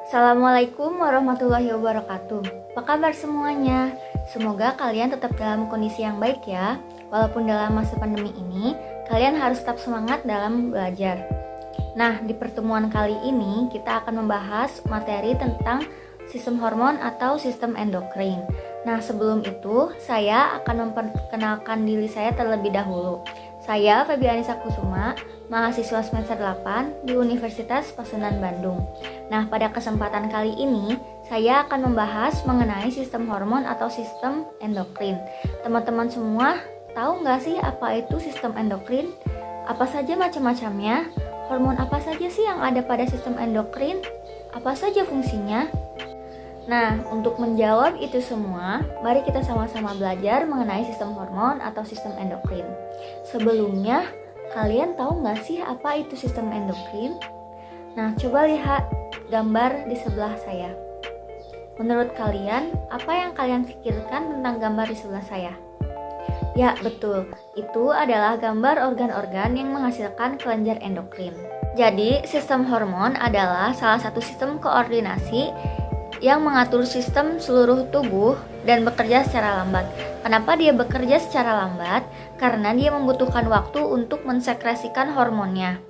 Assalamualaikum warahmatullahi wabarakatuh. Apa kabar semuanya? Semoga kalian tetap dalam kondisi yang baik ya. Walaupun dalam masa pandemi ini, kalian harus tetap semangat dalam belajar. Nah, di pertemuan kali ini kita akan membahas materi tentang sistem hormon atau sistem endokrin. Nah, sebelum itu saya akan memperkenalkan diri saya terlebih dahulu. Saya Febianisa Kusuma, mahasiswa semester 8 di Universitas Pasundan Bandung. Nah, pada kesempatan kali ini saya akan membahas mengenai sistem hormon atau sistem endokrin. Teman-teman semua tahu nggak sih apa itu sistem endokrin? Apa saja macam-macamnya? Hormon apa saja sih yang ada pada sistem endokrin? Apa saja fungsinya? Nah, untuk menjawab itu semua, mari kita sama-sama belajar mengenai sistem hormon atau sistem endokrin. Sebelumnya, kalian tahu nggak sih apa itu sistem endokrin? Nah, coba lihat gambar di sebelah saya. Menurut kalian, apa yang kalian pikirkan tentang gambar di sebelah saya? Ya, betul. Itu adalah gambar organ-organ yang menghasilkan kelenjar endokrin. Jadi, sistem hormon adalah salah satu sistem koordinasi yang mengatur sistem seluruh tubuh dan bekerja secara lambat. Kenapa dia bekerja secara lambat? Karena dia membutuhkan waktu untuk mensekresikan hormonnya.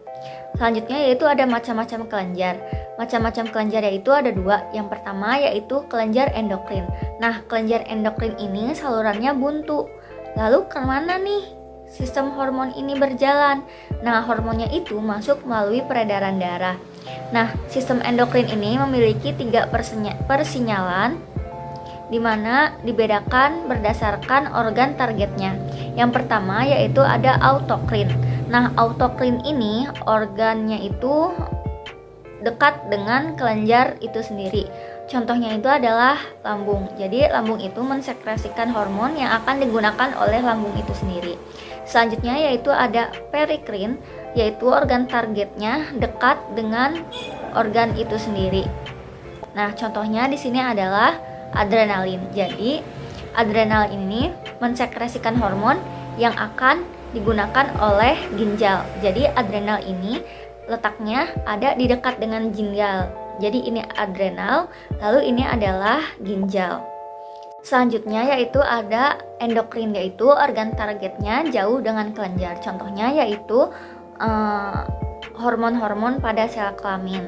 Selanjutnya yaitu ada macam-macam kelenjar. Macam-macam kelenjar yaitu ada dua. Yang pertama yaitu kelenjar endokrin. Nah, kelenjar endokrin ini salurannya buntu. Lalu kemana nih sistem hormon ini berjalan? Nah, hormonnya itu masuk melalui peredaran darah. Nah, sistem endokrin ini memiliki 3 persinyalan di mana dibedakan berdasarkan organ targetnya. Yang pertama yaitu ada autokrin. Nah, autokrin ini organnya itu dekat dengan kelenjar itu sendiri. Contohnya itu adalah lambung. Jadi lambung itu mensekresikan hormon yang akan digunakan oleh lambung itu sendiri. Selanjutnya yaitu ada perikrin, yaitu organ targetnya dekat dengan organ itu sendiri. Nah, contohnya di sini adalah adrenalin. Jadi, adrenal ini mensekresikan hormon yang akan digunakan oleh ginjal. Jadi, adrenal ini letaknya ada di dekat dengan ginjal. Jadi, ini adrenal, lalu ini adalah ginjal. Selanjutnya yaitu ada endokrin, yaitu organ targetnya jauh dengan kelenjar. Contohnya yaitu hormon-hormon pada sel kelamin.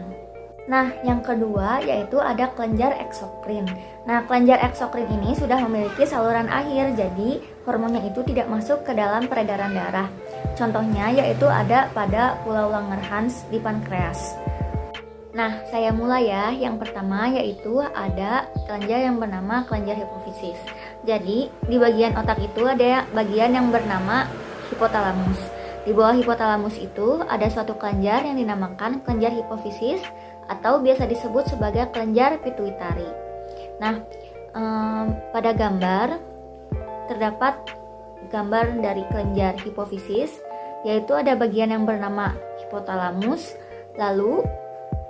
Nah, yang kedua yaitu ada kelenjar eksokrin. Nah, kelenjar eksokrin ini sudah memiliki saluran akhir, jadi hormonnya itu tidak masuk ke dalam peredaran darah. Contohnya yaitu ada pada pulau Langerhans di pankreas. Nah, saya mulai ya. Yang pertama yaitu ada kelenjar yang bernama kelenjar hipofisis. Jadi, di bagian otak itu ada bagian yang bernama hipotalamus. Di bawah hipotalamus itu ada suatu kelenjar yang dinamakan kelenjar hipofisis atau biasa disebut sebagai kelenjar pituitari. Nah, pada gambar terdapat gambar dari kelenjar hipofisis, yaitu ada bagian yang bernama hipotalamus, lalu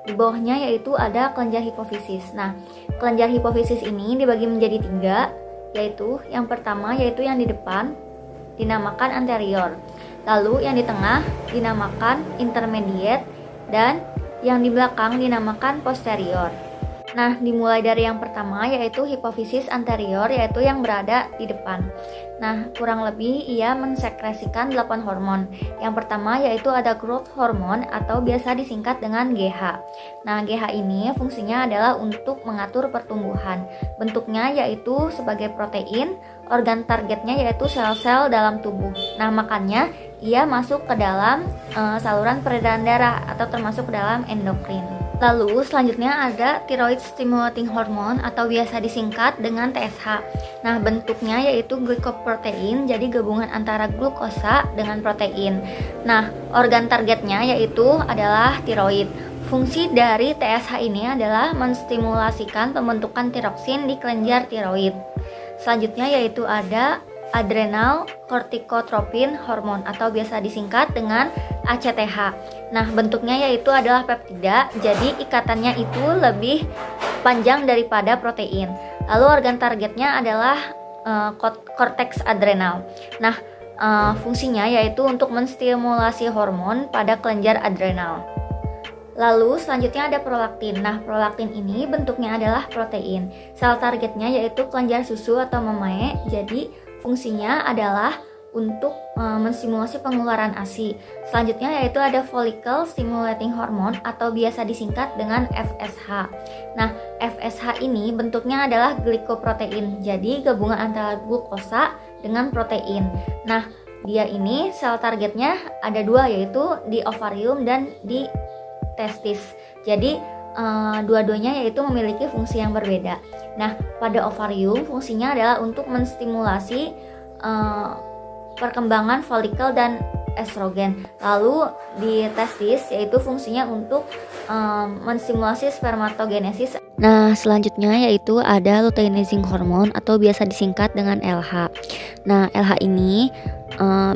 di bawahnya yaitu ada kelenjar hipofisis. Nah, kelenjar hipofisis ini dibagi menjadi 3, yaitu yang pertama yaitu yang di depan dinamakan anterior. Lalu yang di tengah dinamakan intermediate dan yang di belakang dinamakan posterior. Nah, dimulai dari yang pertama yaitu hipofisis anterior, yaitu yang berada di depan. Nah, kurang lebih ia mensekresikan 8 hormon. Yang pertama yaitu ada growth hormone atau biasa disingkat dengan GH. Nah, GH ini fungsinya adalah untuk mengatur pertumbuhan. Bentuknya yaitu sebagai protein, organ targetnya yaitu sel-sel dalam tubuh. Nah, makanya ia masuk ke dalam saluran peredaran darah atau termasuk ke dalam endokrin. Lalu selanjutnya ada thyroid stimulating hormone atau biasa disingkat dengan TSH. Nah, bentuknya yaitu glycoprotein, jadi gabungan antara glukosa dengan protein. Nah, organ targetnya yaitu adalah tiroid. Fungsi dari TSH ini adalah menstimulasikan pembentukan tiroksin di kelenjar tiroid. Selanjutnya yaitu ada adrenal corticotropin hormone atau biasa disingkat dengan ACTH. Nah, bentuknya yaitu adalah peptida, jadi ikatannya itu lebih panjang daripada protein. Lalu organ targetnya adalah korteks adrenal. Nah, fungsinya yaitu untuk menstimulasi hormon pada kelenjar adrenal. Lalu selanjutnya ada prolaktin. Nah, prolaktin ini bentuknya adalah protein. Sel targetnya yaitu kelenjar susu atau memae. Jadi fungsinya adalah untuk menstimulasi pengeluaran ASI. Selanjutnya yaitu ada follicle stimulating hormone atau biasa disingkat dengan FSH. Nah, FSH ini bentuknya adalah glikoprotein. Jadi gabungan antara glukosa dengan protein. Nah, dia ini sel targetnya ada dua, yaitu di ovarium dan di testis. Jadi dua-duanya yaitu memiliki fungsi yang berbeda. Nah, pada ovarium fungsinya adalah untuk menstimulasi perkembangan folikel dan estrogen. Lalu di testis yaitu fungsinya untuk menstimulasi spermatogenesis. Nah, selanjutnya yaitu ada luteinizing hormone atau biasa disingkat dengan LH. Nah, LH ini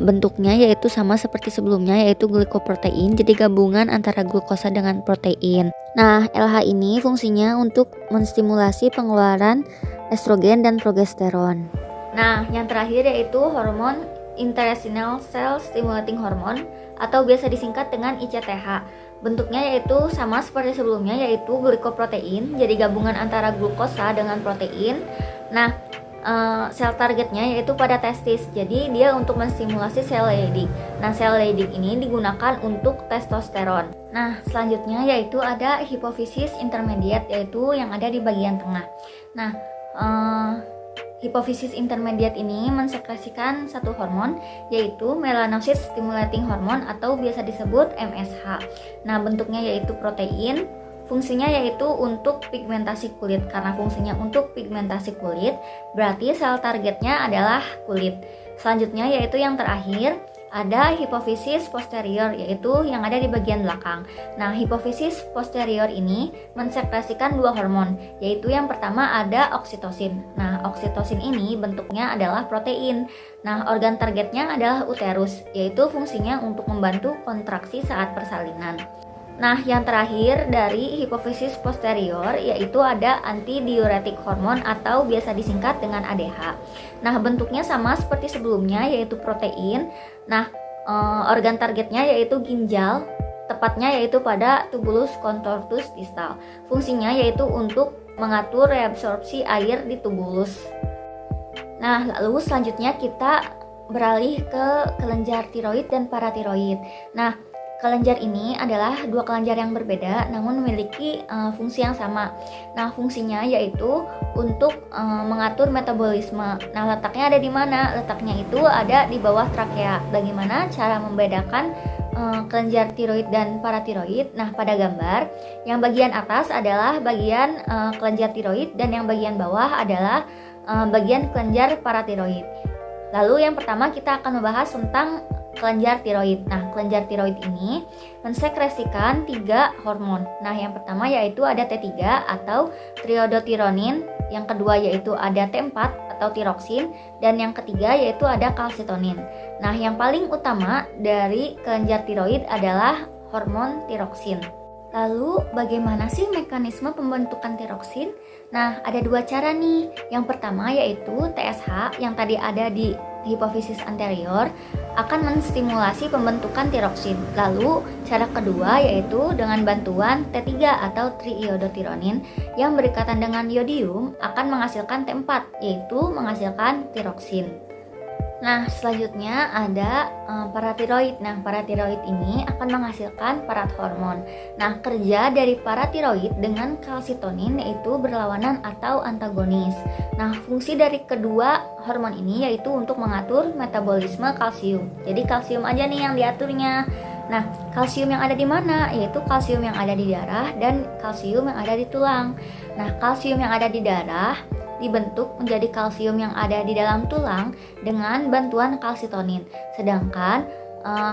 bentuknya yaitu sama seperti sebelumnya, yaitu glikoprotein, jadi gabungan antara glukosa dengan protein. Nah, LH ini fungsinya untuk menstimulasi pengeluaran estrogen dan progesteron. Nah, yang terakhir yaitu hormon intestinal cell stimulating hormone atau biasa disingkat dengan ICTH. Bentuknya yaitu sama seperti sebelumnya, yaitu glikoprotein, jadi gabungan antara glukosa dengan protein. Nah, sel targetnya yaitu pada testis, jadi dia untuk menstimulasi sel Leydig. Nah, sel Leydig ini digunakan untuk testosteron. Nah, selanjutnya yaitu ada hipofisis intermediate, yaitu yang ada di bagian tengah. Nah, hipofisis intermediate ini mensekresikan satu hormon, yaitu melanocyte stimulating hormone atau biasa disebut MSH. Nah, bentuknya yaitu protein, fungsinya yaitu untuk pigmentasi kulit. Karena fungsinya untuk pigmentasi kulit, berarti sel targetnya adalah kulit. Selanjutnya yaitu yang terakhir, ada hipofisis posterior, yaitu yang ada di bagian belakang. Nah, hipofisis posterior ini mensekresikan dua hormon, yaitu yang pertama ada oksitosin. Nah, oksitosin ini bentuknya adalah protein. Nah, organ targetnya adalah uterus, yaitu fungsinya untuk membantu kontraksi saat persalinan. Nah, yang terakhir dari hipofisis posterior yaitu ada antidiuretik hormon atau biasa disingkat dengan ADH. Nah, bentuknya sama seperti sebelumnya, yaitu protein. Nah, organ targetnya yaitu ginjal, tepatnya yaitu pada tubulus contortus distal. Fungsinya yaitu untuk mengatur reabsorpsi air di tubulus. Nah, lalu selanjutnya kita beralih ke kelenjar tiroid dan paratiroid. Nah, kelenjar ini adalah dua kelenjar yang berbeda namun memiliki fungsi yang sama. Nah, fungsinya yaitu untuk mengatur metabolisme. Nah, letaknya ada di mana? Letaknya itu ada di bawah trakea. Bagaimana cara membedakan kelenjar tiroid dan paratiroid? Nah, pada gambar yang bagian atas adalah bagian kelenjar tiroid dan yang bagian bawah adalah bagian kelenjar paratiroid. Lalu yang pertama kita akan membahas tentang kelenjar tiroid. Nah, kelenjar tiroid ini mensekresikan 3 hormon. Nah, yang pertama yaitu ada T3 atau triodotironin, yang kedua yaitu ada T4 atau tiroksin, dan yang ketiga yaitu ada kalsitonin. Nah, yang paling utama dari kelenjar tiroid adalah hormon tiroksin. Lalu, bagaimana sih mekanisme pembentukan tiroksin? Nah, ada 2 cara nih. Yang pertama yaitu TSH yang tadi ada di hipofisis anterior akan menstimulasi pembentukan tiroksin. Lalu, cara kedua yaitu dengan bantuan T3 atau triiodotironin yang berikatan dengan yodium akan menghasilkan T4, yaitu menghasilkan tiroksin. Nah, selanjutnya ada paratiroid. Nah, paratiroid ini akan menghasilkan parathormon. Nah, kerja dari paratiroid dengan kalsitonin yaitu berlawanan atau antagonis. Nah, fungsi dari kedua hormon ini yaitu untuk mengatur metabolisme kalsium. Jadi kalsium aja nih yang diaturnya. Nah, kalsium yang ada di mana? Yaitu kalsium yang ada di darah dan kalsium yang ada di tulang. Nah, kalsium yang ada di darah dibentuk menjadi kalsium yang ada di dalam tulang dengan bantuan kalsitonin. Sedangkan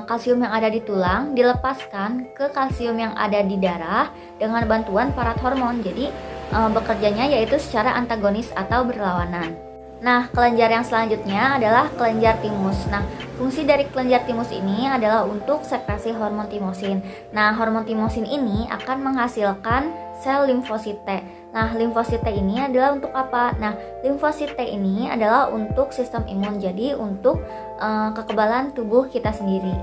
kalsium yang ada di tulang dilepaskan ke kalsium yang ada di darah dengan bantuan parathormon. Jadi bekerjanya yaitu secara antagonis atau berlawanan. Nah, kelenjar yang selanjutnya adalah kelenjar timus. Nah, fungsi dari kelenjar timus ini adalah untuk sekresi hormon timosin. Nah, hormon timosin ini akan menghasilkan sel limfosit T. Nah, limfosit T ini adalah untuk apa? Nah, limfosit T ini adalah untuk sistem imun, jadi untuk kekebalan tubuh kita sendiri.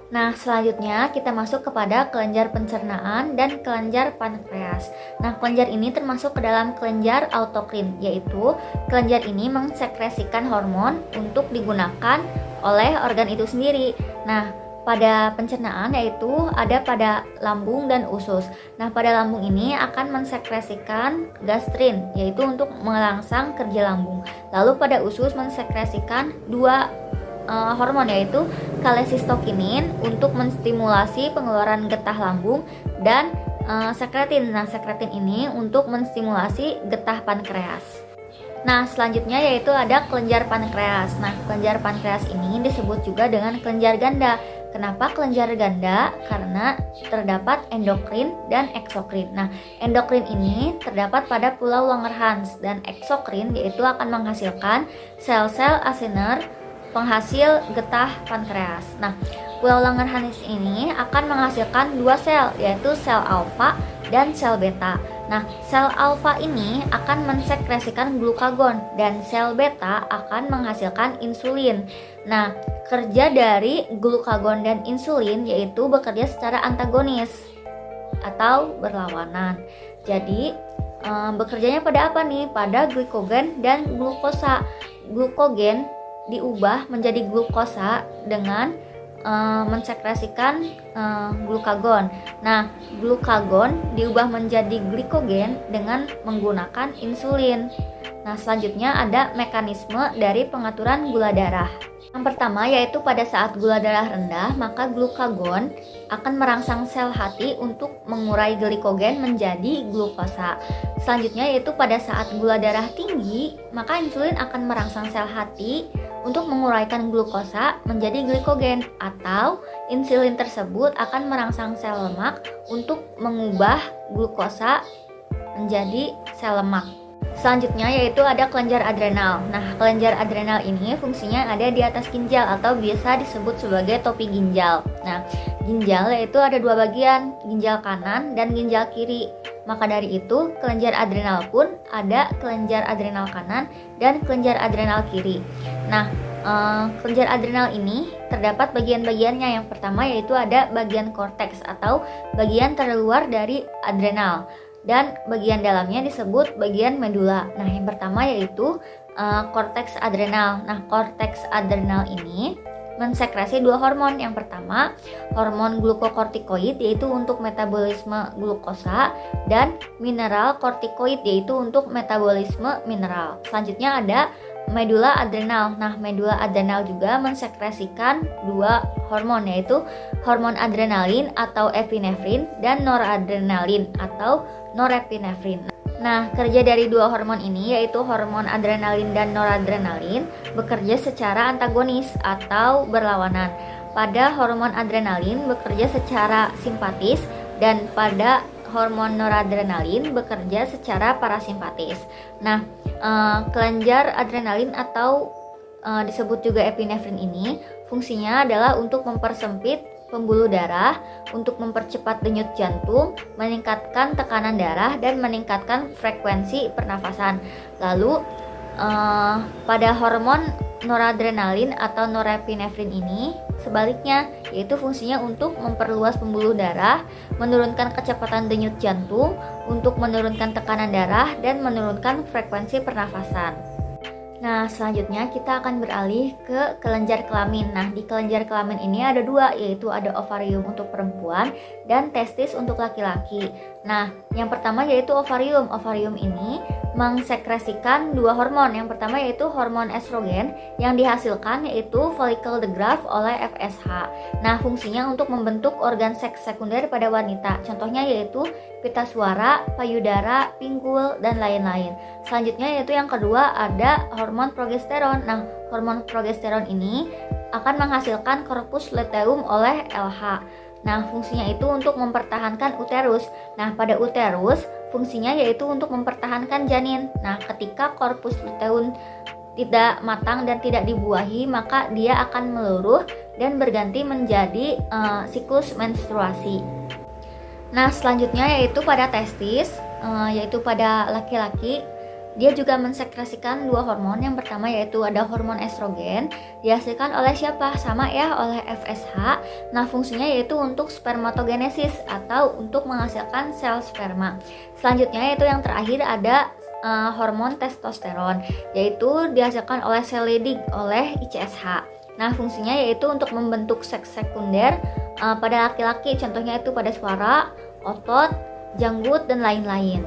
Nah, selanjutnya kita masuk kepada kelenjar pencernaan dan kelenjar pankreas. Nah, kelenjar ini termasuk ke dalam kelenjar autokrin, yaitu kelenjar ini mensekresikan hormon untuk digunakan oleh organ itu sendiri. Nah, pada pencernaan yaitu ada pada lambung dan usus. Nah, pada lambung ini akan mensekresikan gastrin, yaitu untuk merangsang kerja lambung. Lalu pada usus mensekresikan dua hormon, yaitu kalesistokinin untuk menstimulasi pengeluaran getah lambung dan sekretin. Nah, sekretin ini untuk menstimulasi getah pankreas. Nah, selanjutnya yaitu ada kelenjar pankreas. Nah, kelenjar pankreas ini disebut juga dengan kelenjar ganda. Kenapa kelenjar ganda? Karena terdapat endokrin dan eksokrin. Nah, endokrin ini terdapat pada pulau Langerhans dan eksokrin yaitu akan menghasilkan sel-sel acinar penghasil getah pankreas. Nah, pulau Langerhans ini akan menghasilkan dua sel, yaitu sel alfa dan sel beta. Nah, sel alfa ini akan mensekresikan glukagon dan sel beta akan menghasilkan insulin. Nah, kerja dari glukagon dan insulin yaitu bekerja secara antagonis atau berlawanan. Jadi, bekerjanya pada apa nih? Pada glikogen dan glukosa. Glukogen diubah menjadi glukosa dengan mensekresikan glukagon. Nah, glukagon diubah menjadi glikogen dengan menggunakan insulin. Nah, selanjutnya ada mekanisme dari pengaturan gula darah. Yang pertama yaitu pada saat gula darah rendah, maka glukagon akan merangsang sel hati untuk mengurai glikogen menjadi glukosa. Selanjutnya yaitu pada saat gula darah tinggi, maka insulin akan merangsang sel hati untuk menguraikan glukosa menjadi glikogen, atau insulin tersebut akan merangsang sel lemak untuk mengubah glukosa menjadi sel lemak. Selanjutnya yaitu ada kelenjar adrenal. Nah, kelenjar adrenal ini fungsinya ada di atas ginjal atau biasa disebut sebagai topi ginjal. Nah, ginjal yaitu ada dua bagian, ginjal kanan dan ginjal kiri. Maka dari itu, kelenjar adrenal pun ada kelenjar adrenal kanan dan kelenjar adrenal kiri. Nah, kelenjar adrenal ini terdapat bagian-bagiannya. Yang pertama yaitu ada bagian korteks atau bagian terluar dari adrenal. Dan bagian dalamnya disebut bagian medula. Nah, yang pertama yaitu korteks adrenal. Nah, korteks adrenal ini mensekresi dua hormon. Yang pertama, hormon glukokortikoid yaitu untuk metabolisme glukosa, dan mineral kortikoid yaitu untuk metabolisme mineral. Selanjutnya ada medula adrenal. Nah, medula adrenal juga mensekresikan dua hormon, yaitu hormon adrenalin atau epinefrin dan noradrenalin atau norepinefrin. Nah, kerja dari dua hormon ini yaitu hormon adrenalin dan noradrenalin bekerja secara antagonis atau berlawanan. Pada hormon adrenalin bekerja secara simpatis dan pada hormon noradrenalin bekerja secara parasimpatis. Nah, kelenjar adrenalin atau disebut juga epinefrin ini fungsinya adalah untuk mempersempit pembuluh darah, untuk mempercepat denyut jantung, meningkatkan tekanan darah, dan meningkatkan frekuensi pernafasan. Lalu pada hormon noradrenalin atau norepinefrin ini sebaliknya, yaitu fungsinya untuk memperluas pembuluh darah, menurunkan kecepatan denyut jantung, untuk menurunkan tekanan darah, dan menurunkan frekuensi pernafasan. Nah, selanjutnya kita akan beralih ke kelenjar kelamin. Nah, di kelenjar kelamin ini ada dua, yaitu ada ovarium untuk perempuan dan testis untuk laki-laki. Nah, yang pertama yaitu ovarium. Ovarium ini mengsekresikan dua hormon. Yang pertama yaitu hormon estrogen yang dihasilkan yaitu follicle the graft oleh FSH. Nah, fungsinya untuk membentuk organ seks sekunder pada wanita. Contohnya yaitu pita suara, payudara, pinggul, dan lain-lain. Selanjutnya yaitu yang kedua ada hormon progesteron. Nah, hormon progesteron ini akan menghasilkan corpus luteum oleh LH. Nah, fungsinya itu untuk mempertahankan uterus. Nah, pada uterus fungsinya yaitu untuk mempertahankan janin. Nah, ketika corpus luteum tidak matang dan tidak dibuahi, maka dia akan meluruh dan berganti menjadi siklus menstruasi. Nah, selanjutnya yaitu pada testis, yaitu pada laki-laki. Dia juga mensekresikan dua hormon. Yang pertama yaitu ada hormon estrogen, dihasilkan oleh siapa? Sama ya, oleh FSH. Nah, fungsinya yaitu untuk spermatogenesis atau untuk menghasilkan sel sperma. Selanjutnya yaitu yang terakhir ada hormon testosteron, yaitu dihasilkan oleh sel Leydig oleh ICSH. Nah, fungsinya yaitu untuk membentuk seks sekunder pada laki-laki, contohnya itu pada suara, otot, janggut, dan lain-lain.